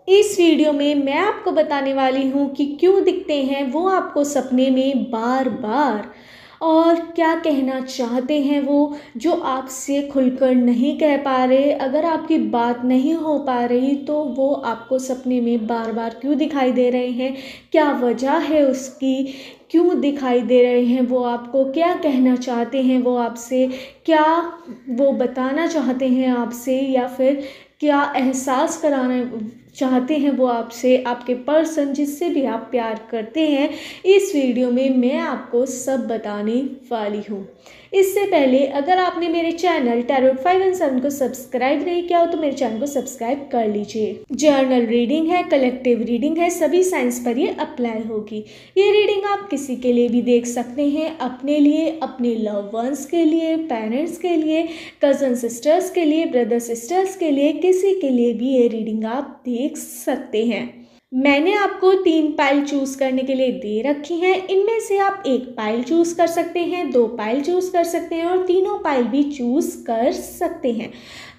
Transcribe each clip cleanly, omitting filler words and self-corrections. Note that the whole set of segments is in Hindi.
इस वीडियो में मैं आपको बताने वाली हूँ कि क्यों दिखते हैं वो आपको सपने में बार बार, और क्या कहना चाहते हैं वो जो आपसे खुलकर नहीं कह पा रहे। अगर आपकी बात नहीं हो पा रही तो वो आपको सपने में बार बार क्यों दिखाई दे रहे हैं, क्या वजह है उसकी, क्यों दिखाई दे रहे हैं, वो आपको क्या कहना चाहते हैं, वो आपसे क्या वो बताना चाहते हैं आपसे, या फिर क्या एहसास कराना चाहते हैं वो आपसे, आपके पर्सन जिससे भी आप प्यार करते हैं। इस वीडियो में मैं आपको सब बताने वाली हूँ। इससे पहले अगर आपने मेरे चैनल टैरोट 517 को सब्सक्राइब नहीं किया हो तो मेरे चैनल को सब्सक्राइब कर लीजिए। जर्नल रीडिंग है, कलेक्टिव रीडिंग है, सभी साइंस पर ये अप्लाई होगी। ये रीडिंग आप किसी के लिए भी देख सकते हैं, अपने लिए, अपने लव वंस के लिए, पेरेंट्स के लिए, कज़न सिस्टर्स के लिए, ब्रदर सिस्टर्स के लिए, किसी के लिए भी ये रीडिंग आप देख सकते हैं। मैंने आपको 3 पाइल चूज करने के लिए दे रखी हैं। इनमें से आप 1 पाइल चूज कर सकते हैं, 2 पाइल चूज कर सकते हैं और तीनों पाइल भी चूज कर सकते हैं।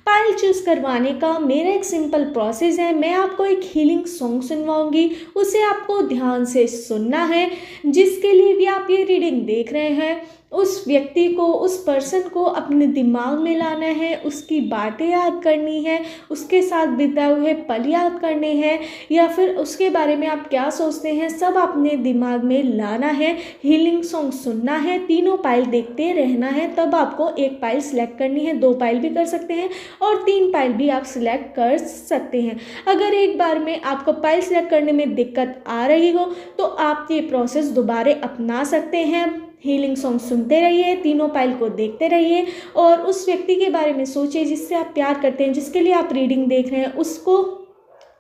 पाइल चूज करवाने का मेरा एक सिंपल प्रोसेस है। मैं आपको एक हीलिंग सॉन्ग सुनवाऊंगी, उसे आपको ध्यान से सुनना है। जिसके लिए भी आप ये रीडिंग देख रहे हैं उस व्यक्ति को, उस पर्सन को अपने दिमाग में लाना है, उसकी बातें याद करनी है, उसके साथ बिताए हुए पल याद करने हैं, या फिर उसके बारे में आप क्या सोचते हैं, सब अपने दिमाग में लाना है। हीलिंग सॉन्ग सुनना है, तीनों पाइल देखते रहना है। तब आपको 1 पाइल सिलेक्ट करनी है, 2 पाइल भी कर सकते हैं और 3 पाइल भी आप सिलेक्ट कर सकते हैं। अगर एक बार में आपको पाइल सिलेक्ट करने में दिक्कत आ रही हो तो आप ये प्रोसेस दोबारा अपना सकते हैं। हीलिंग सॉन्ग सुनते रहिए, तीनों पाइल को देखते रहिए और उस व्यक्ति के बारे में सोचिए जिससे आप प्यार करते हैं, जिसके लिए आप रीडिंग देख रहे हैं, उसको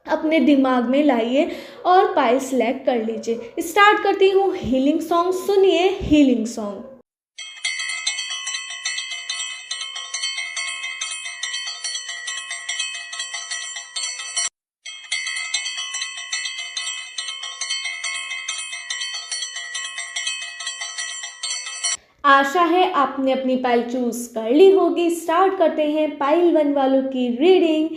अपने दिमाग में लाइए और पाइल सिलेक्ट कर लीजिए। स्टार्ट करती हूँ हीलिंग सॉन्ग। सुनिए हीलिंग सॉन्ग। आशा है आपने अपनी पाइल चूज कर ली होगी। स्टार्ट करते हैं पाइल 1 वालों की रीडिंग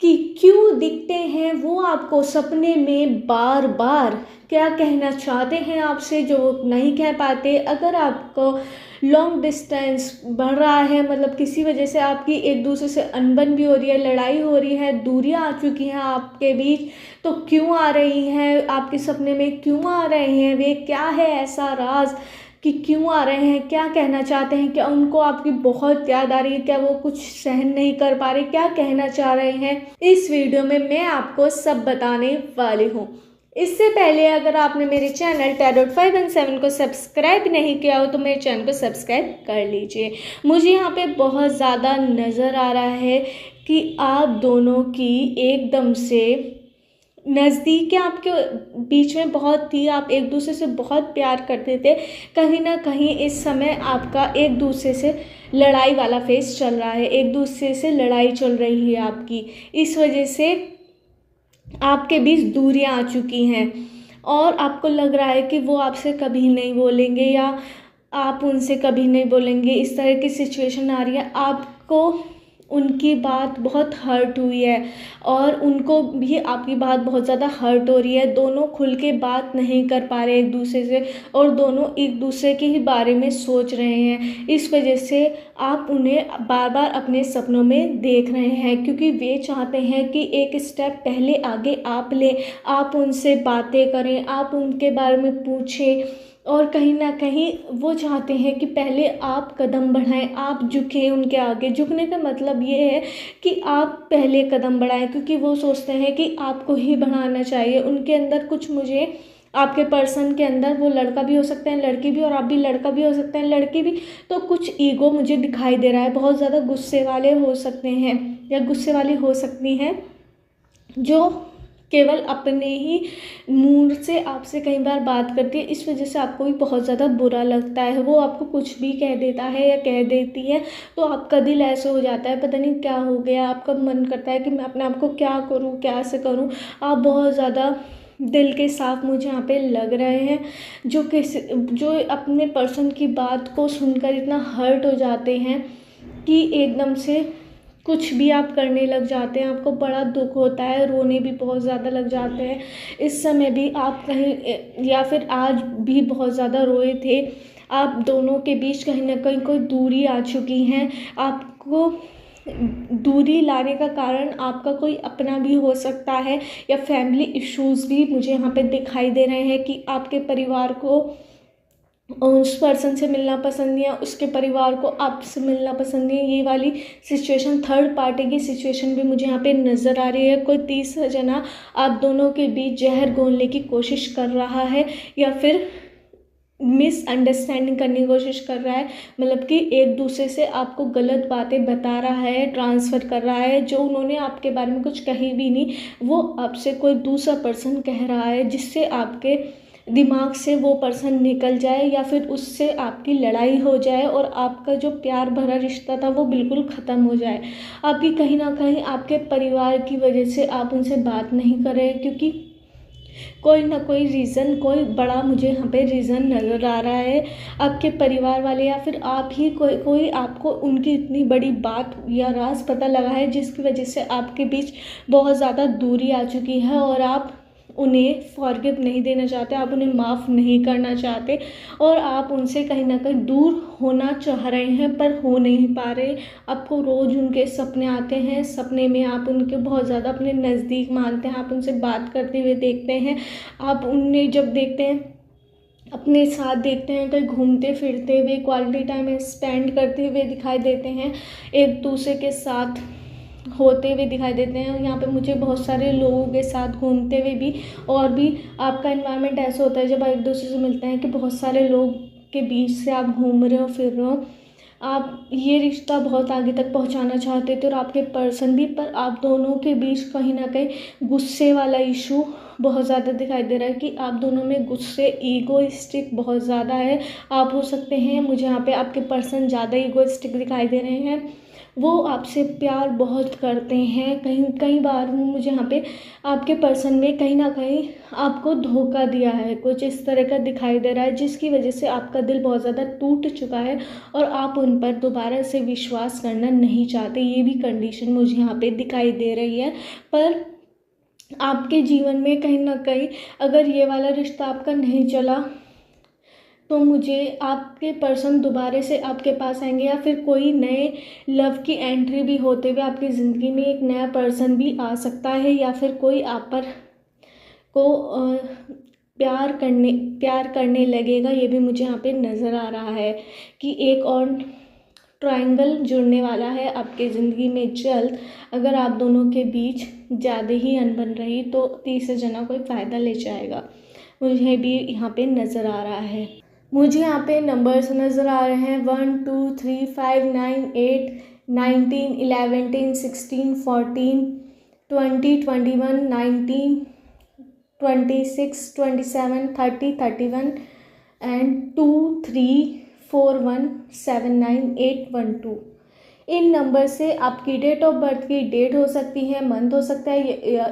कि क्यों दिखते हैं वो आपको सपने में बार बार, क्या कहना चाहते हैं आपसे जो नहीं कह पाते। अगर आपको लॉन्ग डिस्टेंस बढ़ रहा है, मतलब किसी वजह से आपकी एक दूसरे से अनबन भी हो रही है, लड़ाई हो रही है, दूरियां आ चुकी हैं आपके बीच, तो क्यों आ रही हैं आपके सपने में, क्यों आ रहे हैं वे, क्या है ऐसा राज कि क्यों आ रहे हैं, क्या कहना चाहते हैं, क्या उनको आपकी बहुत याद आ रही है, क्या वो कुछ सहन नहीं कर पा रहे, क्या कहना चाह रहे हैं। इस वीडियो में मैं आपको सब बताने वाली हूँ। इससे पहले अगर आपने मेरे चैनल टैरोट 517 को सब्सक्राइब नहीं किया हो तो मेरे चैनल को सब्सक्राइब कर लीजिए। मुझे यहाँ पे बहुत ज़्यादा नज़र आ रहा है कि आप दोनों की एकदम से नज़दीक आपके बीच में बहुत थी, आप एक दूसरे से बहुत प्यार करते थे। कहीं ना कहीं इस समय आपका एक दूसरे से लड़ाई वाला फेस चल रहा है, एक दूसरे से लड़ाई चल रही है आपकी। इस वजह से आपके बीच दूरियां आ चुकी हैं और आपको लग रहा है कि वो आपसे कभी नहीं बोलेंगे या आप उनसे कभी नहीं बोलेंगे। इस तरह की सिचुएशन आ रही है, आपको उनकी बात बहुत हर्ट हुई है और उनको भी आपकी बात बहुत ज़्यादा हर्ट हो रही है। दोनों खुल के बात नहीं कर पा रहे एक दूसरे से और दोनों एक दूसरे के ही बारे में सोच रहे हैं। इस वजह से आप उन्हें बार बार अपने सपनों में देख रहे हैं क्योंकि वे चाहते हैं कि एक स्टेप पहले आगे आप लें, आप उनसे बातें करें, आप उनके बारे में पूछें और कहीं ना कहीं वो चाहते हैं कि पहले आप कदम बढ़ाएं, आप झुकें उनके आगे। झुकने का मतलब ये है कि आप पहले कदम बढ़ाएं क्योंकि वो सोचते हैं कि आपको ही बढ़ाना चाहिए। उनके अंदर कुछ, मुझे आपके पर्सन के अंदर, वो लड़का भी हो सकते हैं लड़की भी, और आप भी लड़का भी हो सकते हैं लड़की भी, तो कुछ ईगो मुझे दिखाई दे रहा है। बहुत ज़्यादा गुस्से वाले हो सकते हैं या गुस्से वाली हो सकती हैं जो केवल अपने ही मूड से आपसे कई बार बात करती है। इस वजह से आपको भी बहुत ज़्यादा बुरा लगता है। वो आपको कुछ भी कह देता है या कह देती है तो आपका दिल ऐसे हो जाता है, पता नहीं क्या हो गया। आपका मन करता है कि मैं अपने आप को क्या करूँ, क्या से करूँ। आप बहुत ज़्यादा दिल के साफ मुझे यहाँ पे लग रहे हैं, जो अपने पर्सन की बात को सुनकर इतना हर्ट हो जाते हैं कि एकदम से कुछ भी आप करने लग जाते हैं, आपको बड़ा दुख होता है, रोने भी बहुत ज़्यादा लग जाते हैं। इस समय भी आप कहीं या फिर आज भी बहुत ज़्यादा रोए थे। आप दोनों के बीच कहीं ना कहीं कोई दूरी आ चुकी है। आपको दूरी लाने का कारण आपका कोई अपना भी हो सकता है या फैमिली इश्यूज़ भी मुझे यहाँ पे दिखाई दे रहे हैं कि आपके परिवार को उस पर्सन से मिलना पसंद नहीं है, उसके परिवार को आपसे मिलना पसंद नहीं है। ये वाली सिचुएशन, थर्ड पार्टी की सिचुएशन भी मुझे यहाँ पे नज़र आ रही है। कोई तीसरा जना आप दोनों के बीच जहर घोलने की कोशिश कर रहा है या फिर मिसअंडरस्टैंडिंग करने की कोशिश कर रहा है। मतलब कि एक दूसरे से आपको गलत बातें बता रहा है, ट्रांसफ़र कर रहा है। जो उन्होंने आपके बारे में कुछ कही भी नहीं, वो आपसे कोई दूसरा पर्सन कह रहा है, जिससे आपके दिमाग से वो पर्सन निकल जाए या फिर उससे आपकी लड़ाई हो जाए और आपका जो प्यार भरा रिश्ता था वो बिल्कुल ख़त्म हो जाए। आपकी कहीं ना कहीं आपके परिवार की वजह से आप उनसे बात नहीं कर रहे, क्योंकि कोई ना कोई रीज़न, कोई बड़ा मुझे यहाँ पे रीज़न नज़र आ रहा है। आपके परिवार वाले या फिर आप ही कोई आपको उनकी इतनी बड़ी बात या राज पता लगा है, जिसकी वजह से आपके बीच बहुत ज़्यादा दूरी आ चुकी है और आप उन्हें फॉरगिव नहीं देना चाहते, आप उन्हें माफ़ नहीं करना चाहते और आप उनसे कहीं ना कहीं दूर होना चाह रहे हैं पर हो नहीं पा रहे। आपको रोज़ उनके सपने आते हैं, सपने में आप उनके बहुत ज़्यादा अपने नज़दीक मानते हैं, आप उनसे बात करते हुए देखते हैं। आप उन्हें जब देखते हैं, अपने साथ देखते हैं, कहीं घूमते फिरते हुए, क्वालिटी टाइम स्पेंड करते हुए दिखाई देते हैं, एक दूसरे के साथ होते हुए दिखाई देते हैं। यहाँ पे मुझे बहुत सारे लोगों के साथ घूमते हुए भी, और भी आपका एनवायरनमेंट ऐसा होता है जब आप एक दूसरे से मिलते हैं कि बहुत सारे लोग के बीच से आप घूम रहे हो, फिर रहे हो। आप ये रिश्ता बहुत आगे तक पहुंचाना चाहते थे और आपके पर्सन भी, पर आप दोनों के बीच कहीं ना कहीं गुस्से वाला इशू बहुत ज़्यादा दिखाई दे रहा है कि आप दोनों में गुस्से, ईगोइस्टिक बहुत ज़्यादा है। आप हो सकते हैं, मुझे यहाँ पे आपके पर्सन ज़्यादा ईगोइस्टिक दिखाई दे रहे हैं। वो आपसे प्यार बहुत करते हैं। कई बार वो मुझे यहाँ पे आपके पर्सन में कहीं ना कहीं आपको धोखा दिया है, कुछ इस तरह का दिखाई दे रहा है, जिसकी वजह से आपका दिल बहुत ज़्यादा टूट चुका है और आप उन पर दोबारा से विश्वास करना नहीं चाहते। ये भी कंडीशन मुझे यहाँ पे दिखाई दे रही है। पर आपके जीवन में कहीं ना कहीं अगर ये वाला रिश्ता आपका नहीं चला तो मुझे आपके पर्सन दोबारा से आपके पास आएंगे या फिर कोई नए लव की एंट्री भी होते हुए आपकी ज़िंदगी में एक नया पर्सन भी आ सकता है या फिर कोई आप पर को प्यार करने लगेगा। ये भी मुझे यहाँ पे नज़र आ रहा है कि एक और ट्रायंगल जुड़ने वाला है आपके ज़िंदगी में जल्द। अगर आप दोनों के बीच ज़्यादा ही अनबन रही तो तीसरे जना कोई फ़ायदा ले जाएगा, मुझे भी यहाँ पे नज़र आ रहा है। मुझे यहाँ पे नंबर्स नज़र आ रहे हैं 1 2 3 5 9 8 19 11 10 16 14 20 21 19 26 27 30 31 एंड 2 3 4 1 7 9 8 1 2। इन नंबर से आपकी डेट ऑफ बर्थ की डेट हो सकती है, मंथ हो सकता है,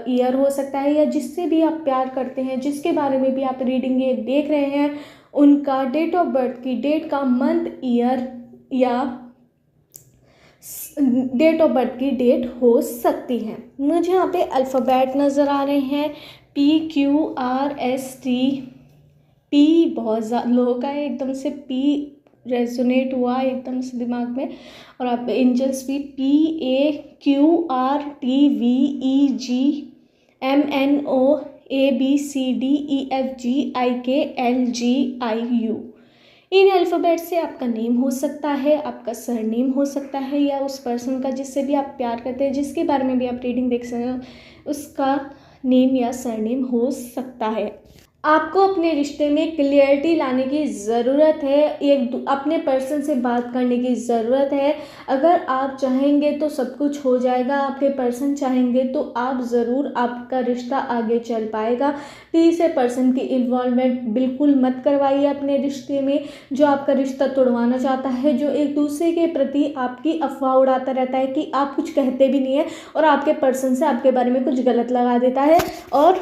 ईयर हो सकता है, या जिससे भी आप प्यार करते हैं, जिसके बारे में भी आप रीडिंग ये देख रहे हैं, उनका डेट ऑफ बर्थ की डेट का मंथ, ईयर या डेट ऑफ बर्थ की डेट हो सकती है। मुझे यहाँ पे अल्फ़ाबेट नज़र आ रहे हैं PQRST। पी बहुत ज़्यादा लोगों का एकदम से पी रेजोनेट हुआ एकदम से दिमाग में, और आप एंजल्स भी PAQRTVEGMNOABCDEFGIKLGIU। इन अल्फ़ाबेट से आपका नेम हो सकता है, आपका सरनेम हो सकता है, या उस पर्सन का जिससे भी आप प्यार करते हैं, जिसके बारे में भी आप रीडिंग देख सकते हो, उसका नेम या सरनेम हो सकता है। आपको अपने रिश्ते में क्लियरिटी लाने की ज़रूरत है, एक अपने पर्सन से बात करने की ज़रूरत है। अगर आप चाहेंगे तो सब कुछ हो जाएगा, आपके पर्सन चाहेंगे तो आप ज़रूर, आपका रिश्ता आगे चल पाएगा। तीसरे पर्सन की इन्वॉल्वमेंट बिल्कुल मत करवाइए अपने रिश्ते में, जो आपका रिश्ता तोड़वाना चाहता है, जो एक दूसरे के प्रति आपकी अफवाह उड़ाता रहता है कि आप कुछ कहते भी नहीं है और आपके पर्सन से आपके बारे में कुछ गलत लगा देता है और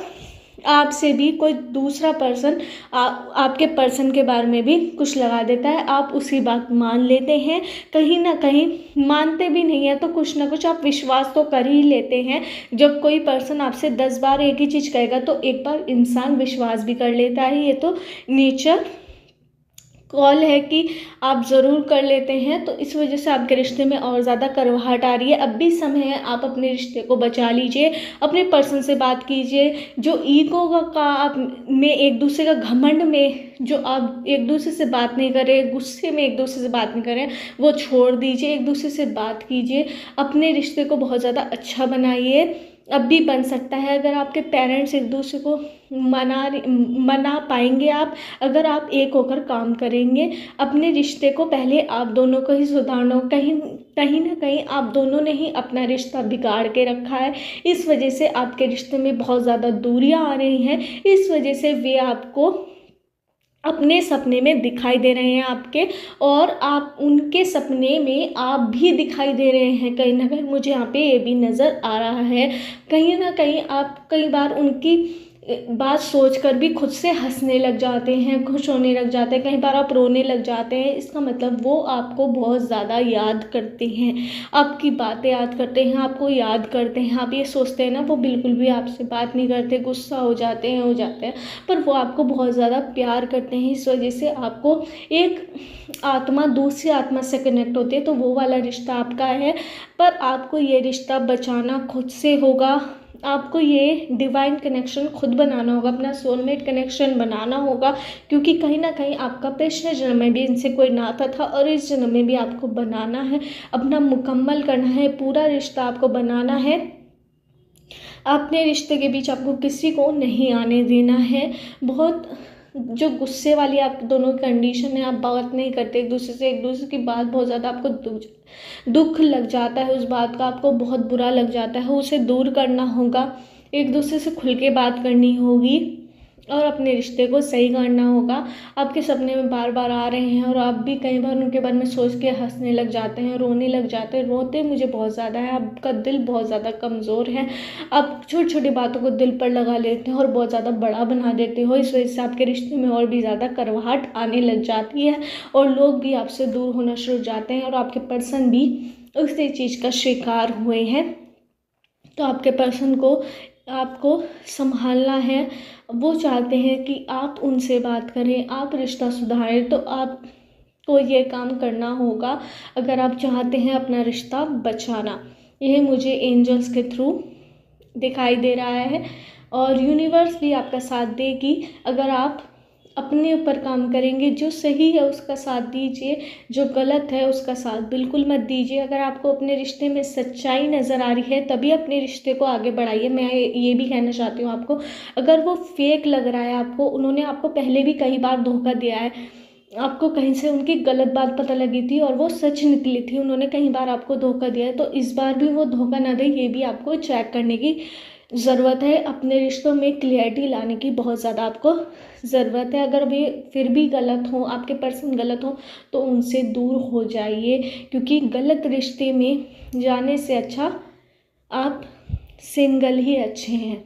आपसे भी कोई दूसरा पर्सन आपके पर्सन के बारे में भी कुछ लगा देता है, आप उसकी बात मान लेते हैं, कहीं ना कहीं मानते भी नहीं है तो कुछ ना कुछ आप विश्वास तो कर ही लेते हैं। जब कोई पर्सन आपसे 10 बार एक ही चीज़ कहेगा तो एक बार इंसान विश्वास भी कर लेता है, ये तो नेचर कॉल है कि आप ज़रूर कर लेते हैं। तो इस वजह से आपके रिश्ते में और ज़्यादा करवाहट आ रही है। अब भी समय है, आप अपने रिश्ते को बचा लीजिए, अपने पर्सन से बात कीजिए। जो ईगो का आप में एक दूसरे का घमंड में जो आप एक दूसरे से बात नहीं कर रहे, गुस्से में एक दूसरे से बात नहीं कर रहे, वो छोड़ दीजिए, एक दूसरे से बात कीजिए, अपने रिश्ते को बहुत ज़्यादा अच्छा बनाइए। अब भी बन सकता है अगर आपके पेरेंट्स एक दूसरे को मना पाएंगे, आप अगर आप एक होकर काम करेंगे। अपने रिश्ते को पहले आप दोनों को ही सुधारना, कहीं ना कहीं आप दोनों ने ही अपना रिश्ता बिगाड़ के रखा है। इस वजह से आपके रिश्ते में बहुत ज़्यादा दूरियां आ रही हैं, इस वजह से वे आपको अपने सपने में दिखाई दे रहे हैं आपके, और आप उनके सपने में आप भी दिखाई दे रहे हैं। कहीं ना कहीं मुझे यहाँ पे ये भी नज़र आ रहा है, कहीं ना कहीं आप कई बार उनकी बात सोचकर भी खुद से हंसने लग जाते हैं, खुश होने लग जाते हैं, कई बार आप रोने लग जाते हैं। इसका मतलब वो आपको बहुत ज़्यादा याद करते हैं, आपकी बातें याद करते हैं, आपको याद करते हैं। आप ये सोचते हैं ना वो बिल्कुल भी आपसे बात नहीं करते, गुस्सा हो जाते हैं, पर वो आपको बहुत ज़्यादा प्यार करते हैं। इस वजह से आपको एक आत्मा दूसरी आत्मा से कनेक्ट होती है, तो वो वाला रिश्ता आपका है। पर आपको ये रिश्ता बचाना खुद से होगा, आपको ये डिवाइन कनेक्शन खुद बनाना होगा, अपना सोलमेट कनेक्शन बनाना होगा, क्योंकि कहीं ना कहीं आपका पिछले जन्म में भी इनसे कोई नाता था और इस जन्म में भी आपको बनाना है, अपना मुकम्मल करना है, पूरा रिश्ता आपको बनाना है। अपने रिश्ते के बीच आपको किसी को नहीं आने देना है। बहुत जो गुस्से वाली आप दोनों की कंडीशन है, आप बात नहीं करते एक दूसरे से, एक दूसरे की बात बहुत ज़्यादा आपको दुख लग जाता है, उस बात का आपको बहुत बुरा लग जाता है, उसे दूर करना होगा, एक दूसरे से खुल के बात करनी होगी और अपने रिश्ते को सही करना होगा। आपके सपने में बार बार आ रहे हैं और आप भी कई बार उनके बारे में सोच के हंसने लग जाते हैं, रोने लग जाते हैं। रोते मुझे बहुत ज़्यादा है, आपका दिल बहुत ज़्यादा कमज़ोर है, आप छोटी छोटी बातों को दिल पर लगा लेते हैं और बहुत ज़्यादा बड़ा बना देते हो। इस वजह से आपके रिश्ते में और भी ज़्यादा करवाहट आने लग जाती है और लोग भी आपसे दूर होना शुरू हो जाते हैं और आपके पर्सन भी उसी चीज़ का शिकार हुए हैं। तो आपके पर्सन को आपको संभालना है, वो चाहते हैं कि आप उनसे बात करें, आप रिश्ता सुधारें, तो आपको ये काम करना होगा अगर आप चाहते हैं अपना रिश्ता बचाना। यह मुझे एंजल्स के थ्रू दिखाई दे रहा है और यूनिवर्स भी आपका साथ देगी अगर आप अपने ऊपर काम करेंगे। जो सही है उसका साथ दीजिए, जो गलत है उसका साथ बिल्कुल मत दीजिए। अगर आपको अपने रिश्ते में सच्चाई नज़र आ रही है तभी अपने रिश्ते को आगे बढ़ाइए। मैं ये भी कहना चाहती हूँ आपको, अगर वो फेक लग रहा है आपको, उन्होंने आपको पहले भी कई बार धोखा दिया है, आपको कहीं से उनकी गलत बात पता लगी थी और वो सच निकली थी, उन्होंने कई बार आपको धोखा दिया है, तो इस बार भी वो धोखा ना दे, ये भी आपको चेक करने की ज़रूरत है। अपने रिश्तों में क्लियरिटी लाने की बहुत ज़्यादा आपको ज़रूरत है। अगर वे फिर भी गलत हों, आपके पर्सन गलत हों, तो उनसे दूर हो जाइए, क्योंकि गलत रिश्ते में जाने से अच्छा आप सिंगल ही अच्छे हैं।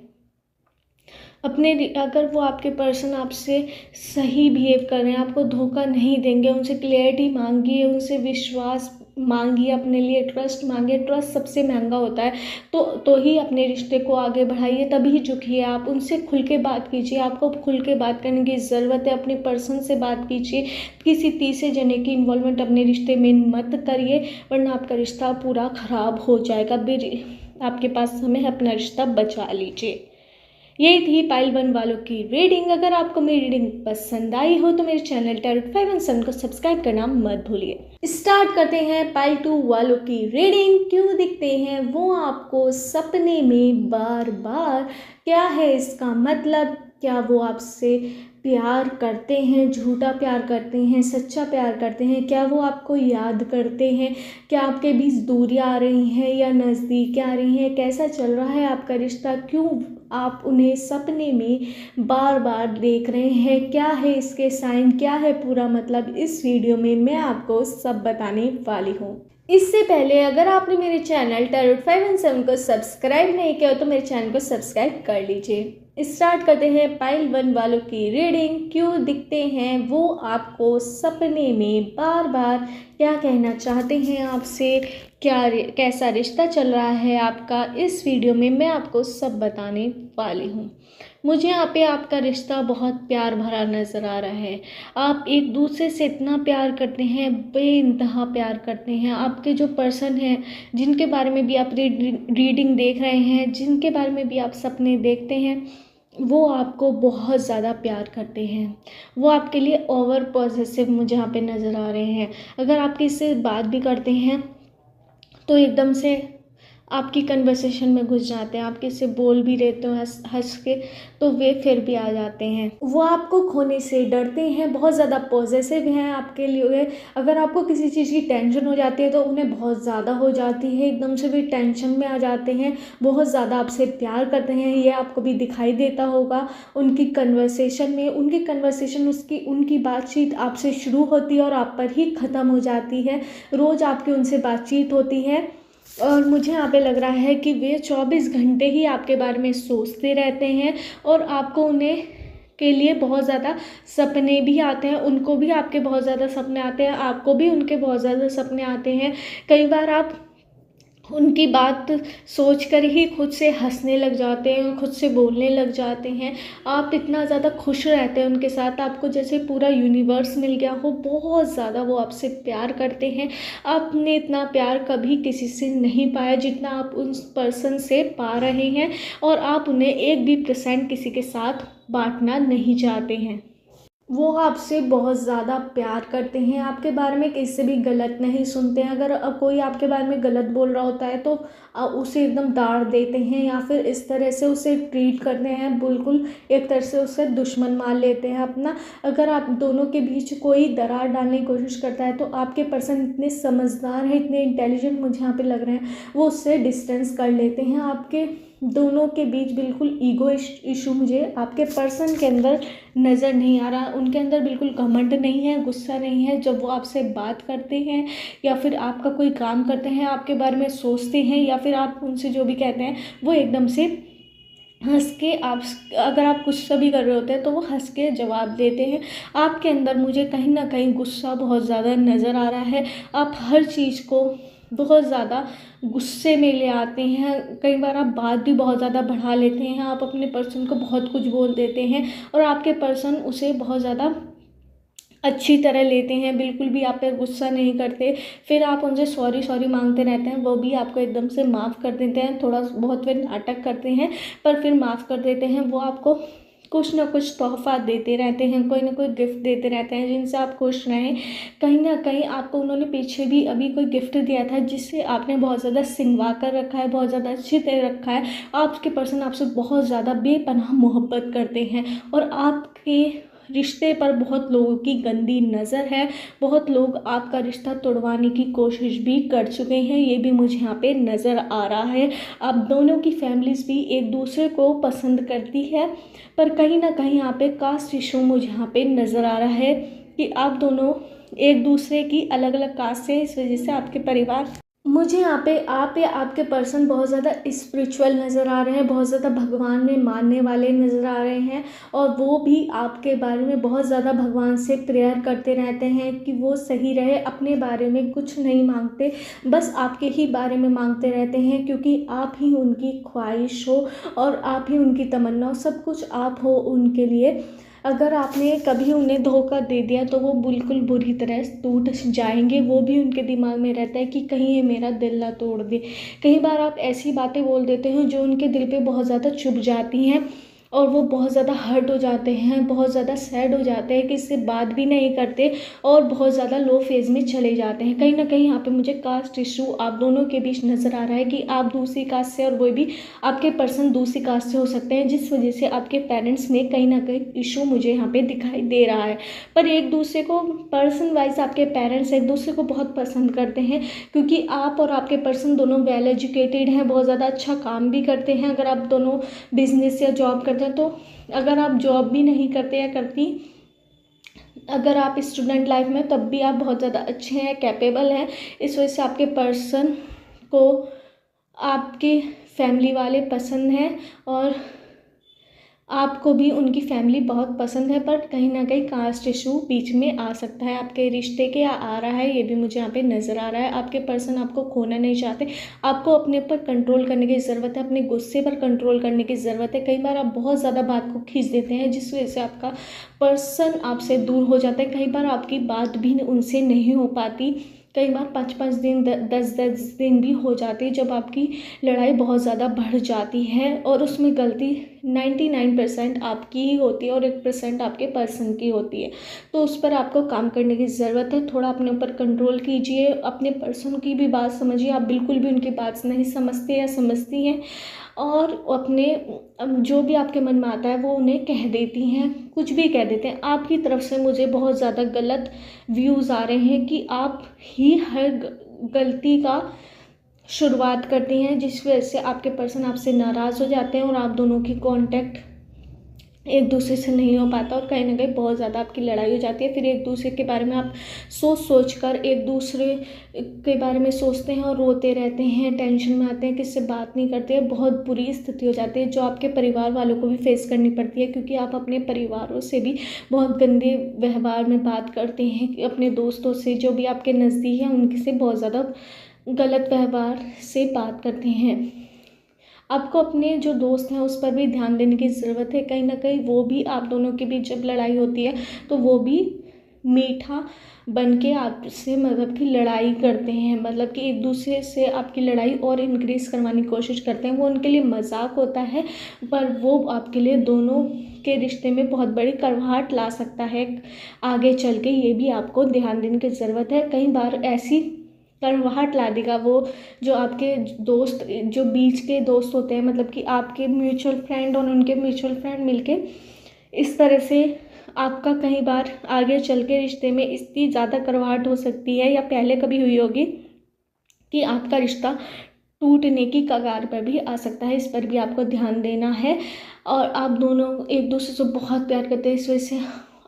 अगर वो आपके पर्सन आपसे सही बिहेव कर रहे हैं, आपको धोखा नहीं देंगे, उनसे क्लियरिटी मांगिए, उनसे विश्वास मांगिए, अपने लिए ट्रस्ट मांगिए। ट्रस्ट सबसे महंगा होता है, तो ही अपने रिश्ते को आगे बढ़ाइए, तभी झुकिए। आप उनसे खुल के बात कीजिए, आपको खुल के बात करने की ज़रूरत है। अपने पर्सन से बात कीजिए, किसी तीसरे जने की इन्वॉल्वमेंट अपने रिश्ते में मत करिए, वरना आपका रिश्ता पूरा ख़राब हो जाएगा। भी आपके पास समय है, अपना रिश्ता बचा लीजिए। यही थी पाइल 1 वालों की रीडिंग। अगर आपको मेरी रीडिंग पसंद आई हो तो मेरे चैनल टैरोट 5 एंड 7 को सब्सक्राइब करना मत भूलिए। स्टार्ट करते हैं पाइल 2 वालों की रीडिंग। क्यों दिखते हैं वो आपको सपने में बार बार? क्या है इसका मतलब? क्या वो आपसे प्यार करते हैं, झूठा प्यार करते हैं, सच्चा प्यार करते हैं? क्या वो आपको याद करते हैं? क्या आपके बीच दूरियां आ रही हैं या नज़दीक आ रही हैं? कैसा चल रहा है आपका रिश्ता? क्यों आप उन्हें सपने में बार बार देख रहे हैं? क्या है इसके साइन? क्या है पूरा मतलब? इस वीडियो में मैं आपको सब बताने वाली हूँ। इससे पहले अगर आपने मेरे चैनल टैरोट 5 एंड 7 को सब्सक्राइब नहीं किया तो मेरे चैनल को सब्सक्राइब कर लीजिए। स्टार्ट करते हैं पाइल 1 वालों की रीडिंग। क्यों दिखते हैं वो आपको सपने में बार बार, क्या कहना चाहते हैं आपसे, कैसा रिश्ता चल रहा है आपका, इस वीडियो में मैं आपको सब बताने वाली हूँ। मुझे यहाँ पे आपका रिश्ता बहुत प्यार भरा नज़र आ रहा है। आप एक दूसरे से इतना प्यार करते हैं, बेइंतहा प्यार करते हैं। आपके जो पर्सन हैं, जिनके बारे में भी आप रीडिंग देख रहे हैं, जिनके बारे में भी आप सपने देखते हैं, वो आपको बहुत ज़्यादा प्यार करते हैं। वो आपके लिए ओवर पॉसेसिव मुझे यहाँ पे नज़र आ रहे हैं। अगर आप किसी से बात भी करते हैं तो एकदम से आपकी कन्वर्सेशन में घुस जाते हैं। आप किससे बोल भी रहते हो हंस हंस के, तो वे फिर भी आ जाते हैं। वो आपको खोने से डरते हैं, बहुत ज़्यादा पॉसेसिव हैं आपके लिए। अगर आपको किसी चीज़ की टेंशन हो जाती है तो उन्हें बहुत ज़्यादा हो जाती है, एकदम से भी टेंशन में आ जाते हैं, बहुत ज़्यादा आपसे प्यार करते हैं। ये आपको भी दिखाई देता होगा उनकी कन्वर्सेशन में। उनकी बातचीत आपसे शुरू होती है और आप पर ही ख़त्म हो जाती है। रोज़ आपकी उनसे बातचीत होती है और मुझे यहाँ पे लग रहा है कि वे 24 घंटे ही आपके बारे में सोचते रहते हैं और आपको उन्हें के लिए बहुत ज़्यादा सपने भी आते हैं। उनको भी आपके बहुत ज़्यादा सपने आते हैं, आपको भी उनके बहुत ज़्यादा सपने आते हैं। कई बार आप उनकी बात सोचकर ही खुद से हंसने लग जाते हैं, खुद से बोलने लग जाते हैं। आप इतना ज़्यादा खुश रहते हैं उनके साथ, आपको जैसे पूरा यूनिवर्स मिल गया हो। बहुत ज़्यादा वो आपसे प्यार करते हैं। आपने इतना प्यार कभी किसी से नहीं पाया जितना आप उस पर्सन से पा रहे हैं, और आप उन्हें 1% भी किसी के साथ बांटना नहीं चाहते हैं। वो आपसे बहुत ज़्यादा प्यार करते हैं, आपके बारे में किसी से भी गलत नहीं सुनते हैं। अगर अब कोई आपके बारे में गलत बोल रहा होता है तो उसे एकदम डांट देते हैं या फिर इस तरह से उसे ट्रीट करते हैं, बिल्कुल एक तरह से उसे दुश्मन मान लेते हैं अपना। अगर आप दोनों के बीच कोई दरार डालने की कोशिश करता है तो आपके पर्सन इतने समझदार हैं, इतने इंटेलिजेंट मुझे यहाँ पे लग रहे हैं, वो उससे डिस्टेंस कर लेते हैं। आपके दोनों के बीच बिल्कुल ईगो इशू मुझे आपके पर्सन के अंदर नज़र नहीं आ रहा। उनके अंदर बिल्कुल घमंड नहीं है, गुस्सा नहीं है। जब वो आपसे बात करते हैं या फिर आपका कोई काम करते हैं, आपके बारे में सोचते हैं या फिर आप उनसे जो भी कहते हैं, वो एकदम से हंस के आप, अगर आप गुस्सा भी कर रहे होते हैं तो वो हंस के जवाब देते हैं। आपके अंदर मुझे कहीं ना कहीं गुस्सा बहुत ज़्यादा नज़र आ रहा है। आप हर चीज़ को बहुत ज़्यादा गुस्से में ले आते हैं। कई बार आप बात भी बहुत ज़्यादा बढ़ा लेते हैं, आप अपने पर्सन को बहुत कुछ बोल देते हैं और आपके पर्सन उसे बहुत ज़्यादा अच्छी तरह लेते हैं, बिल्कुल भी आप पर गुस्सा नहीं करते। फिर आप उनसे सॉरी सॉरी मांगते रहते हैं, वो भी आपको एकदम से माफ़ कर देते हैं। थोड़ा बहुत वे नाटक करते हैं पर फिर माफ़ कर देते हैं। वो आपको कुछ ना कुछ तोहफा देते रहते हैं, कोई ना कोई गिफ्ट देते रहते हैं जिनसे आप खुश रहें। कहीं ना कहीं आपको उन्होंने पीछे भी अभी कोई गिफ्ट दिया था जिससे आपने बहुत ज़्यादा सिंगवा कर रखा है, बहुत ज़्यादा अच्छी तरह रखा है। आपके पर्सन आपसे बहुत ज़्यादा बेपनाह मोहब्बत करते हैं और आपके रिश्ते पर बहुत लोगों की गंदी नज़र है। बहुत लोग आपका रिश्ता तोड़वाने की कोशिश भी कर चुके हैं, ये भी मुझे यहाँ पे नज़र आ रहा है। आप दोनों की फैमिलीज़ भी एक दूसरे को पसंद करती है, पर कहीं ना कहीं यहाँ पे कास्ट इशू मुझे यहाँ पे नज़र आ रहा है कि आप दोनों एक दूसरे की अलग अलग कास्ट से, इस वजह से आपके परिवार, मुझे यहाँ पे आप या आपके पर्सन बहुत ज़्यादा स्पिरिचुअल नज़र आ रहे हैं, बहुत ज़्यादा भगवान में मानने वाले नज़र आ रहे हैं और वो भी आपके बारे में बहुत ज़्यादा भगवान से प्रेयर करते रहते हैं कि वो सही रहे। अपने बारे में कुछ नहीं मांगते, बस आपके ही बारे में मांगते रहते हैं, क्योंकि आप ही उनकी ख्वाहिश हो और आप ही उनकी तमन्ना हो, सब कुछ आप हो उनके लिए। अगर आपने कभी उन्हें धोखा दे दिया तो वो बिल्कुल बुरी तरह टूट जाएंगे। वो भी उनके दिमाग में रहता है कि कहीं ये मेरा दिल ना तोड़ दे। कई बार आप ऐसी बातें बोल देते हैं जो उनके दिल पे बहुत ज़्यादा चुभ जाती हैं और वो बहुत ज़्यादा हर्ट हो जाते हैं, बहुत ज़्यादा सैड हो जाते हैं कि इससे बात भी नहीं करते और बहुत ज़्यादा लो फेज़ में चले जाते हैं। कहीं ना कहीं यहाँ पे मुझे कास्ट इशू आप दोनों के बीच नज़र आ रहा है कि आप दूसरी कास्ट से और वो भी आपके पर्सन दूसरी कास्ट से हो सकते हैं, जिस वजह से आपके पेरेंट्स में कहीं ना कहीं इशू मुझे यहाँ पे दिखाई दे रहा है। पर एक दूसरे को पर्सन वाइज आपके पेरेंट्स एक दूसरे को बहुत पसंद करते हैं, क्योंकि आप और आपके पर्सन दोनों वेल एजुकेटेड हैं, बहुत ज़्यादा अच्छा काम भी करते हैं। अगर आप दोनों बिजनेस या जॉब करते हैं तो, अगर आप जॉब भी नहीं करते या करती, अगर आप स्टूडेंट लाइफ में, तब भी आप बहुत ज़्यादा अच्छे हैं, कैपेबल हैं। इस वजह से आपके पर्सन को आपके फैमिली वाले पसंद हैं और आपको भी उनकी फैमिली बहुत पसंद है, पर कहीं ना कहीं कास्ट इशू बीच में आ सकता है आपके रिश्ते के, आ रहा है, ये भी मुझे यहाँ पे नज़र आ रहा है। आपके पर्सन आपको खोना नहीं चाहते, आपको अपने ऊपर कंट्रोल करने की ज़रूरत है, अपने गुस्से पर कंट्रोल करने की ज़रूरत है। कई बार आप बहुत ज़्यादा बात को खींच देते हैं, जिस वजह से आपका पर्सन आपसे दूर हो जाता है। कई बार आपकी बात भी उनसे नहीं हो पाती, कई बार 5-5 दिन 10-10 दिन भी हो जाते हैं, जब आपकी लड़ाई बहुत ज़्यादा बढ़ जाती है और उसमें गलती 99% आपकी ही होती है और 1% आपके पर्सन की होती है। तो उस पर आपको काम करने की ज़रूरत है। थोड़ा अपने ऊपर कंट्रोल कीजिए, अपने पर्सन की भी बात समझिए। आप बिल्कुल भी उनकी बात नहीं समझते या समझती हैं, और अपने जो भी आपके मन में आता है वो उन्हें कह देती हैं, कुछ भी कह देते हैं। आपकी तरफ से मुझे बहुत ज़्यादा गलत व्यूज़ आ रहे हैं कि आप ही हर गलती का शुरुआत करती हैं, जिस वजह से आपके पर्सन आपसे नाराज़ हो जाते हैं और आप दोनों की कांटेक्ट एक दूसरे से नहीं हो पाता, और कहीं ना कहीं बहुत ज़्यादा आपकी लड़ाई हो जाती है। फिर एक दूसरे के बारे में आप सोच कर एक दूसरे के बारे में सोचते हैं और रोते रहते हैं, टेंशन में आते हैं, किससे बात नहीं करते हैं। बहुत बुरी स्थिति हो जाती है, जो आपके परिवार वालों को भी फेस करनी पड़ती है, क्योंकि आप अपने परिवारों से भी बहुत गंदे व्यवहार में बात करते हैं। अपने दोस्तों से, जो भी आपके नज़दीक हैं, उनसे से बहुत ज़्यादा गलत व्यवहार से बात करते हैं। आपको अपने जो दोस्त हैं उस पर भी ध्यान देने की ज़रूरत है। कहीं ना कहीं वो भी, आप दोनों के बीच जब लड़ाई होती है तो वो भी मीठा बन के आपसे मतलब कि लड़ाई करते हैं, मतलब कि एक दूसरे से आपकी लड़ाई और इंक्रीज़ करवाने की कोशिश करते हैं। वो उनके लिए मजाक होता है, पर वो आपके लिए दोनों के रिश्ते में बहुत बड़ी कड़वाहट ला सकता है आगे चल के। ये भी आपको ध्यान देने की ज़रूरत है। कई बार ऐसी कड़वाहट ला देगा वो, जो आपके दोस्त, जो बीच के दोस्त होते हैं, मतलब कि आपके म्यूचुअल फ्रेंड और उनके म्यूचुअल फ्रेंड मिलके इस तरह से आपका कई बार आगे चल के रिश्ते में इतनी ज़्यादा कड़वाहट हो सकती है, या पहले कभी हुई होगी, कि आपका रिश्ता टूटने की कगार पर भी आ सकता है। इस पर भी आपको ध्यान देना है। और आप दोनों एक दूसरे से बहुत प्यार करते हैं, इस वजह से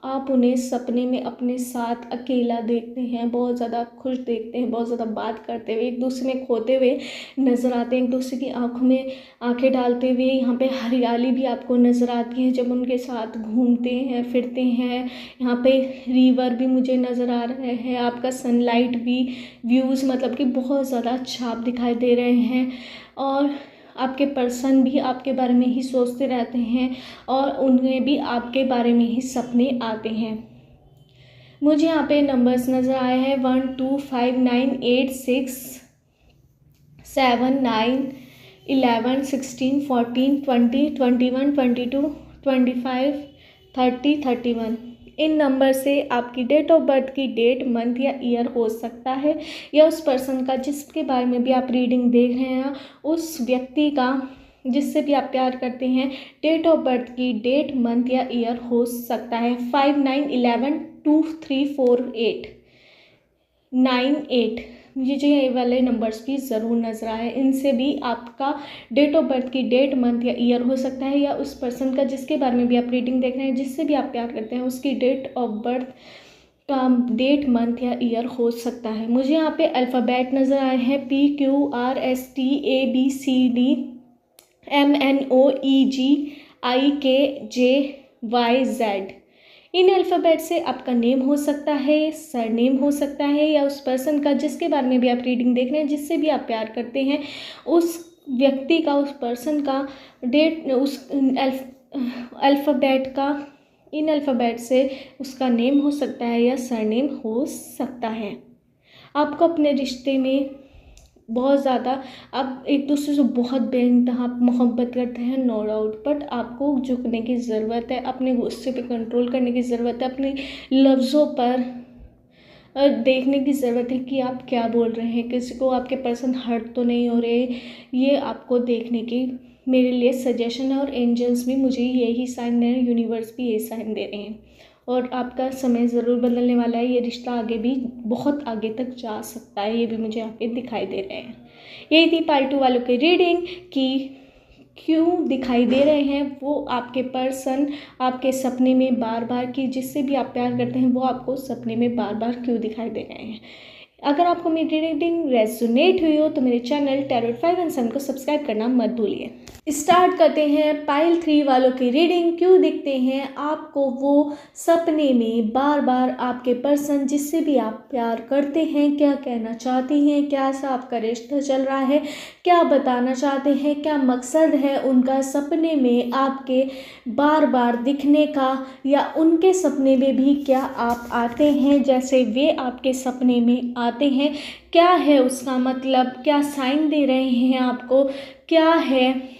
आप उन्हें सपने में अपने साथ अकेला देखते हैं, बहुत ज़्यादा खुश देखते हैं, बहुत ज़्यादा बात करते हुए, एक दूसरे में खोते हुए नज़र आते हैं, एक दूसरे की आंखों में आंखें डालते हुए। यहाँ पे हरियाली भी आपको नज़र आती है जब उनके साथ घूमते हैं फिरते हैं। यहाँ पे रिवर भी मुझे नज़र आ रहे हैं, आपका सनलाइट भी, व्यूज़, मतलब कि बहुत ज़्यादा अच्छा आप दिखाई दे रहे हैं। और आपके पर्सन भी आपके बारे में ही सोचते रहते हैं, और उन्हें भी आपके बारे में ही सपने आते हैं। मुझे यहाँ पे नंबर्स नज़र आए हैं 1 2 5 9 8 6 7 9 11 16 14 20 21 22 25 30 31। इन नंबर से आपकी डेट ऑफ बर्थ की डेट, मंथ या ईयर हो सकता है, या उस पर्सन का जिसके बारे में भी आप रीडिंग देख रहे हैं, उस व्यक्ति का जिससे भी आप प्यार करते हैं, डेट ऑफ बर्थ की डेट, मंथ या ईयर हो सकता है। 5 9 11 2 3 4 8 9 8। मुझे ये वाले नंबर्स भी ज़रूर नज़र आए। इनसे भी आपका डेट ऑफ बर्थ की डेट, मंथ या ईयर हो सकता है, या उस पर्सन का जिसके बारे में भी आप रीडिंग देख रहे हैं, जिससे भी आप प्यार करते हैं, उसकी डेट ऑफ बर्थ का डेट, मंथ या ईयर हो सकता है। मुझे यहाँ पे अल्फ़ाबेट नज़र आए हैं PQRSTABCDMNOEGIKJYZ। इन अल्फ़ाबेट से आपका नेम हो सकता है, सरनेम हो सकता है, या उस पर्सन का जिसके बारे में भी आप रीडिंग देख रहे हैं, जिससे भी आप प्यार करते हैं, उस व्यक्ति का, उस पर्सन का डेट, उस अल्फ़ाबेट का, इन अल्फ़ाबेट से उसका नेम हो सकता है या सरनेम हो सकता है। आपको अपने रिश्ते में बहुत ज़्यादा, आप एक दूसरे से बहुत बेइंतहा मोहब्बत करते हैं, नो डाउट, बट आपको झुकने की ज़रूरत है, अपने गुस्से पे कंट्रोल करने की ज़रूरत है, अपने लफ्ज़ों पर देखने की ज़रूरत है कि आप क्या बोल रहे हैं, किसी को आपके पर्सन हर्ट तो नहीं हो रहे। ये आपको देखने की मेरे लिए सजेशन है, और एंजल्स भी मुझे यही साइन दे रहे हैं, यूनिवर्स भी यही साइन दे रहे हैं। और आपका समय ज़रूर बदलने वाला है, ये रिश्ता आगे भी बहुत आगे तक जा सकता है, ये भी मुझे यहाँ पे दिखाई दे रहे हैं। यही थी पार्ट 2 वालों की रीडिंग कि क्यों दिखाई दे रहे हैं वो आपके पर्सन आपके सपने में बार बार, कि जिससे भी आप प्यार करते हैं वो आपको सपने में बार बार क्यों दिखाई दे रहे हैं। अगर आपको मेरी रीडिंग रेजोनेट हुई हो तो मेरे चैनल टैरोट 5 एंड 7 को सब्सक्राइब करना मत भूलिए। स्टार्ट करते हैं पाइल 3 वालों की रीडिंग। क्यों दिखते हैं आपको वो सपने में बार बार आपके पर्सन जिससे भी आप प्यार करते हैं, क्या कहना चाहते हैं, क्या सा आपका रिश्ता चल रहा है, क्या बताना चाहते हैं, क्या मकसद है उनका सपने में आपके बार बार दिखने का, या उनके सपने में भी क्या आप आते हैं जैसे वे आपके सपने में आते हैं, क्या है उसका मतलब, क्या साइन दे रहे हैं आपको, क्या है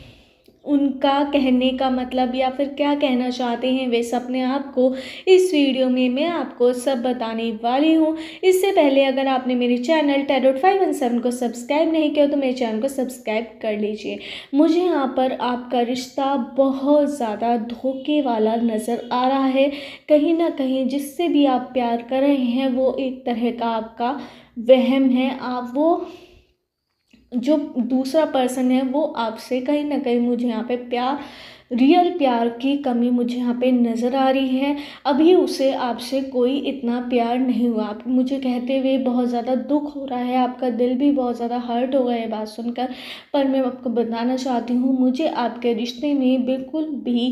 उनका कहने का मतलब, या फिर क्या कहना चाहते हैं वे सपने आपको। इस वीडियो में मैं आपको सब बताने वाली हूँ। इससे पहले अगर आपने मेरे चैनल टैरोट 5 एंड 7 को सब्सक्राइब नहीं किया तो मेरे चैनल को सब्सक्राइब कर लीजिए। मुझे यहाँ पर आपका रिश्ता बहुत ज़्यादा धोखे वाला नज़र आ रहा है। कहीं ना कहीं जिससे भी आप प्यार कर रहे हैं वो एक तरह का आपका वहम है। आप वो जो दूसरा पर्सन है वो आपसे कहीं ना कहीं मुझे यहाँ पे रियल प्यार की कमी मुझे यहाँ पे नज़र आ रही है। अभी उसे आपसे कोई इतना प्यार नहीं हुआ। आप मुझे कहते हुए बहुत ज़्यादा दुख हो रहा है, आपका दिल भी बहुत ज़्यादा हर्ट हो गया है बात सुनकर। पर मैं आपको बताना चाहती हूँ, मुझे आपके रिश्ते में बिल्कुल भी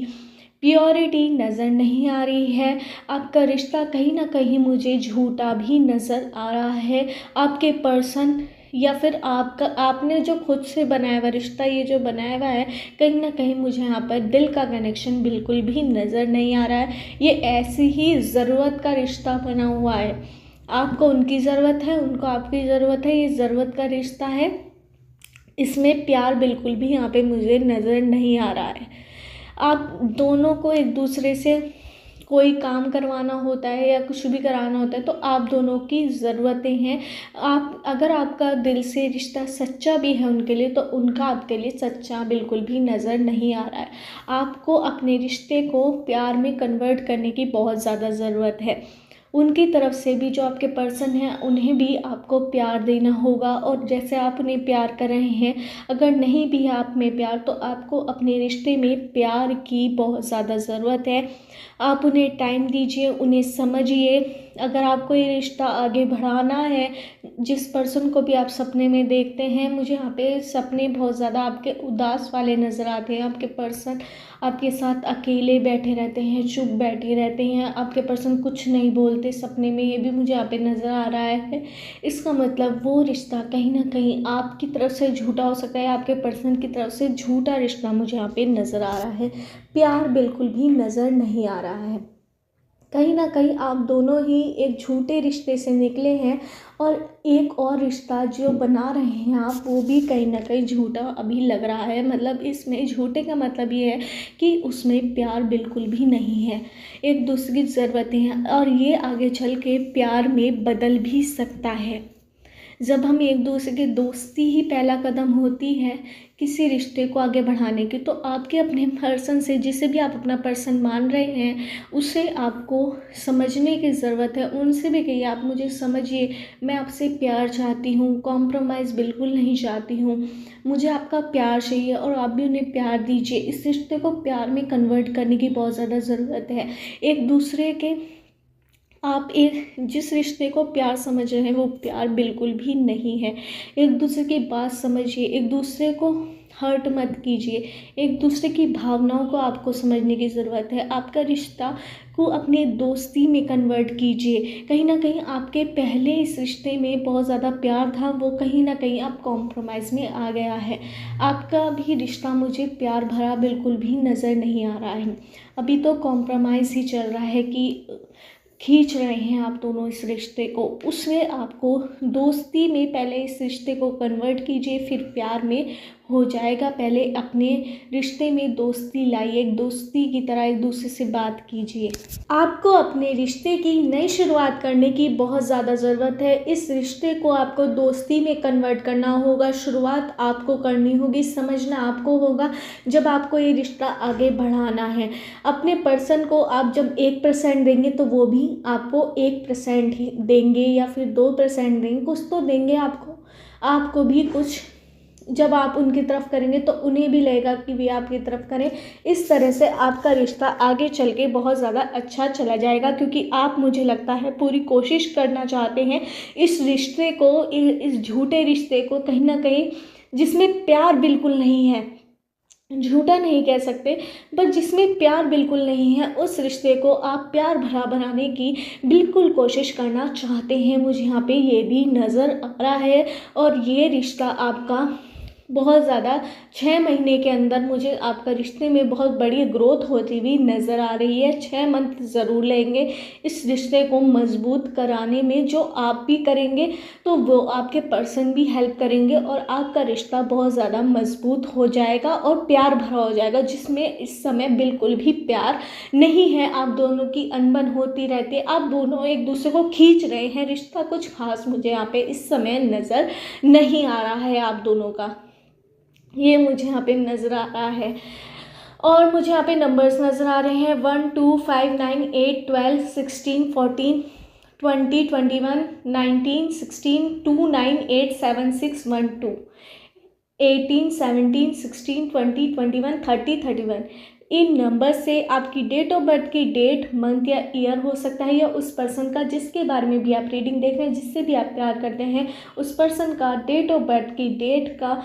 प्योरिटी नज़र नहीं आ रही है। आपका रिश्ता कहीं ना कहीं मुझे झूठा भी नज़र आ रहा है। आपके पर्सन या फिर आपने जो खुद से बनाया हुआ रिश्ता, ये जो बनाया हुआ है, कहीं ना कहीं मुझे यहाँ पर दिल का कनेक्शन बिल्कुल भी नज़र नहीं आ रहा है। ये ऐसी ही ज़रूरत का रिश्ता बना हुआ है। आपको उनकी ज़रूरत है, उनको आपकी ज़रूरत है, ये ज़रूरत का रिश्ता है। इसमें प्यार बिल्कुल भी यहाँ पे मुझे नज़र नहीं आ रहा है। आप दोनों को एक दूसरे से कोई काम करवाना होता है या कुछ भी कराना होता है तो आप दोनों की ज़रूरतें हैं। आप अगर आपका दिल से रिश्ता सच्चा भी है उनके लिए तो उनका आपके लिए सच्चा बिल्कुल भी नज़र नहीं आ रहा है। आपको अपने रिश्ते को प्यार में कन्वर्ट करने की बहुत ज़्यादा ज़रूरत है। उनकी तरफ से भी जो आपके पर्सन हैं उन्हें भी आपको प्यार देना होगा, और जैसे आप उन्हें प्यार कर रहे हैं, अगर नहीं भी है आप में प्यार तो आपको अपने रिश्ते में प्यार की बहुत ज़्यादा ज़रूरत है। आप उन्हें टाइम दीजिए, उन्हें समझिए। अगर आपको ये रिश्ता आगे बढ़ाना है, जिस पर्सन को भी आप सपने में देखते हैं, मुझे यहाँ पे सपने बहुत ज़्यादा आपके उदास वाले नज़र आते हैं। आपके पर्सन आपके साथ अकेले बैठे रहते हैं, चुप बैठे रहते हैं, आपके पर्सन कुछ नहीं बोलते सपने में, ये भी मुझे यहाँ पे नज़र आ रहा है। इसका मतलब वो रिश्ता कहीं ना कहीं आपकी तरफ से झूठा हो सकता है, आपके पर्सन की तरफ से झूठा रिश्ता मुझे यहाँ पे नज़र आ रहा है। प्यार बिल्कुल भी नज़र नहीं आ रहा है। कहीं ना कहीं आप दोनों ही एक झूठे रिश्ते से निकले हैं, और एक और रिश्ता जो बना रहे हैं आप, वो भी कहीं ना कहीं झूठा अभी लग रहा है। मतलब इसमें झूठे का मतलब ये है कि उसमें प्यार बिल्कुल भी नहीं है, एक दूसरे की ज़रूरतें हैं, और ये आगे चल के प्यार में बदल भी सकता है। जब हम एक दूसरे की दोस्ती ही पहला कदम होती है किसी रिश्ते को आगे बढ़ाने की, तो आपके अपने पर्सन से, जिसे भी आप अपना पर्सन मान रहे हैं, उसे आपको समझने की ज़रूरत है। उनसे भी कहिए, आप मुझे समझिए, मैं आपसे प्यार चाहती हूँ, कॉम्प्रोमाइज़ बिल्कुल नहीं चाहती हूँ, मुझे आपका प्यार चाहिए, और आप भी उन्हें प्यार दीजिए। इस रिश्ते को प्यार में कन्वर्ट करने की बहुत ज़्यादा ज़रूरत है। एक दूसरे के आप एक जिस रिश्ते को प्यार समझ रहे हैं वो प्यार बिल्कुल भी नहीं है। एक दूसरे की बात समझिए, एक दूसरे को हर्ट मत कीजिए, एक दूसरे की भावनाओं को आपको समझने की ज़रूरत है। आपका रिश्ता को अपने दोस्ती में कन्वर्ट कीजिए। कहीं ना कहीं आपके पहले इस रिश्ते में बहुत ज़्यादा प्यार था, वो कहीं ना कहीं आप कॉम्प्रोमाइज़ में आ गया है। आपका भी रिश्ता मुझे प्यार भरा बिल्कुल भी नज़र नहीं आ रहा है। अभी तो कॉम्प्रोमाइज़ ही चल रहा है कि खींच रहे हैं आप दोनों इस रिश्ते को। उसमें आपको दोस्ती में पहले इस रिश्ते को कन्वर्ट कीजिए, फिर प्यार में हो जाएगा। पहले अपने रिश्ते में दोस्ती लाइए, एक दोस्ती की तरह एक दूसरे से बात कीजिए। आपको अपने रिश्ते की नई शुरुआत करने की बहुत ज़्यादा ज़रूरत है। इस रिश्ते को आपको दोस्ती में कन्वर्ट करना होगा, शुरुआत आपको करनी होगी, समझना आपको होगा। जब आपको ये रिश्ता आगे बढ़ाना है, अपने पर्सन को आप जब 1% देंगे तो वो भी आपको 1% ही देंगे, या फिर 2% देंगे, कुछ तो देंगे आपको भी कुछ जब आप उनकी तरफ करेंगे तो उन्हें भी लगेगा कि वे आपकी तरफ करें। इस तरह से आपका रिश्ता आगे चल के बहुत ज़्यादा अच्छा चला जाएगा, क्योंकि आप, मुझे लगता है, पूरी कोशिश करना चाहते हैं इस रिश्ते को, इस झूठे रिश्ते को, कहीं ना कहीं जिसमें प्यार बिल्कुल नहीं है, झूठा नहीं कह सकते, पर जिसमें प्यार बिल्कुल नहीं है, उस रिश्ते को आप प्यार भरा बनाने की बिल्कुल कोशिश करना चाहते हैं। मुझे यहाँ पे ये भी नज़र आ रहा है। और ये रिश्ता आपका बहुत ज़्यादा 6 महीने के अंदर मुझे आपका रिश्ते में बहुत बड़ी ग्रोथ होती हुई नज़र आ रही है। 6 मंथ ज़रूर लेंगे इस रिश्ते को मजबूत कराने में। जो आप भी करेंगे तो वो आपके पर्सन भी हेल्प करेंगे और आपका रिश्ता बहुत ज़्यादा मजबूत हो जाएगा और प्यार भरा हो जाएगा, जिसमें इस समय बिल्कुल भी प्यार नहीं है। आप दोनों की अनबन होती रहती है, आप दोनों एक दूसरे को खींच रहे हैं। रिश्ता कुछ खास मुझे यहाँ पे इस समय नज़र नहीं आ रहा है आप दोनों का, ये मुझे यहाँ पे नज़र आ रहा है। और मुझे यहाँ पे नंबर्स नज़र आ रहे हैं 1 2 5 9 8 12 16 14 20 21 19 16 2 9 8 7 6 1 2 18 17 16 20 21 30 31। इन नंबर से आपकी डेट ऑफ बर्थ की डेट, मंथ या ईयर हो सकता है, या उस पर्सन का जिसके बारे में भी आप रीडिंग देख रहे हैं, जिससे भी आप प्यार करते हैं, उस पर्सन का डेट ऑफ बर्थ की डेट का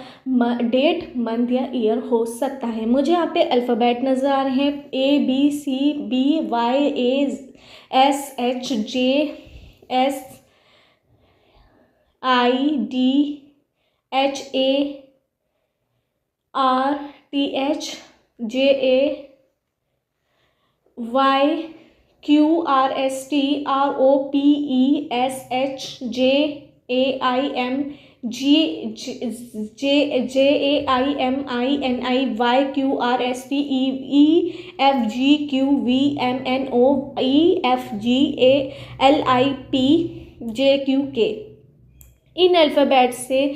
डेट, मंथ या ईयर हो सकता है। मुझे यहाँ पे अल्फ़ाबेट नज़र आ रहे हैं ABCDYASHJAIMINIVQRSTROPESHJAIMINIYQRSTEVJQK। इन अल्फ़ाबेट से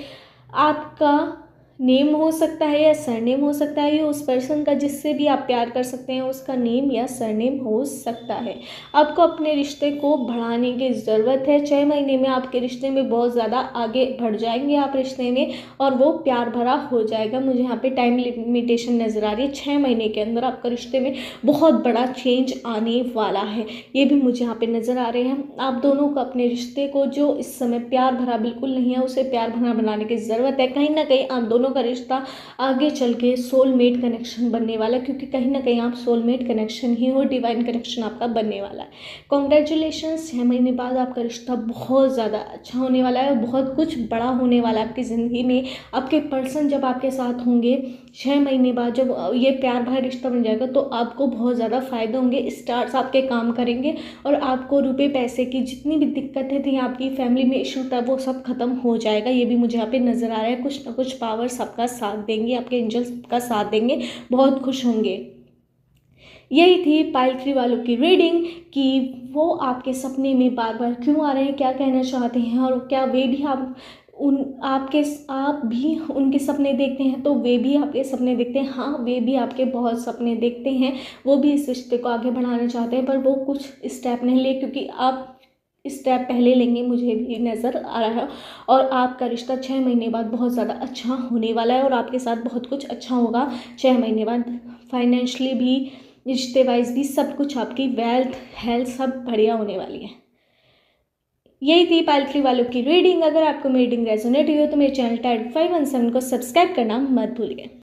आपका नेम हो सकता है या सरनेम हो सकता है, या उस पर्सन का जिससे भी आप प्यार कर सकते हैं उसका नेम या सरनेम हो सकता है। आपको अपने रिश्ते को बढ़ाने की ज़रूरत है। 6 महीने में आपके रिश्ते में बहुत ज़्यादा आगे बढ़ जाएंगे आप रिश्ते में, और वो प्यार भरा हो जाएगा। मुझे यहाँ पे टाइम लिमिटेशन नज़र आ रही है। 6 महीने के अंदर आपका रिश्ते में बहुत बड़ा चेंज आने वाला है, ये भी मुझे यहाँ पे नज़र आ रहे हैं। आप दोनों को अपने रिश्ते को, जो इस समय प्यार भरा बिल्कुल नहीं है, उसे प्यार भरा बनाने की ज़रूरत है। कहीं ना कहीं आप दोनों का रिश्ता आगे चल के सोलमेट कनेक्शन बनने वाला है, क्योंकि कहीं ना कहीं आप सोलमेट कनेक्शन ही हो, डिवाइन कनेक्शन आपका बनने वाला है। कॉन्ग्रेचुलेशंस, 6 महीने बाद आपका रिश्ता बहुत ज़्यादा अच्छा होने वाला है, बहुत कुछ बड़ा होने वाला है आपकी ज़िंदगी में। आपके पर्सन जब आपके साथ होंगे 6 महीने बाद, जब ये प्यार भरा रिश्ता बन जाएगा, तो आपको बहुत ज़्यादा फ़ायदे होंगे। स्टार्स आपके काम करेंगे और आपको रुपए पैसे की जितनी भी दिक्कतें थी, आपकी फैमिली में इशू था, वो सब खत्म हो जाएगा। ये भी मुझे यहाँ पे नज़र आ रहा है। कुछ ना कुछ पावर्स आपका साथ देंगे, आपके एंजल्स का साथ देंगे, बहुत खुश होंगे। यही थी पाइल 3 वालों की रीडिंग कि वो आपके सपने में बार बार क्यों आ रहे हैं, क्या कहना चाहते हैं, और क्या वे भी आप भी उनके सपने देखते हैं, तो वे भी आपके सपने देखते हैं। हाँ, वे भी आपके बहुत सपने देखते हैं, वो भी इस रिश्ते को आगे बढ़ाना चाहते हैं, पर वो कुछ स्टेप नहीं ले, क्योंकि आप स्टेप पहले लेंगे, मुझे भी नज़र आ रहा है। और आपका रिश्ता 6 महीने बाद बहुत ज़्यादा अच्छा होने वाला है, और आपके साथ बहुत कुछ अच्छा होगा 6 महीने बाद। फाइनेंशियली भी, रिश्ते वाइज भी, सब कुछ, आपकी वेल्थ, हेल्थ सब बढ़िया होने वाली है। यही थी पाइल 3 वालों की रीडिंग। अगर आपको मेरी रीडिंग रेजोनेट हुई हो तो मेरे चैनल टाइड 517 को सब्सक्राइब करना मत भूलिए।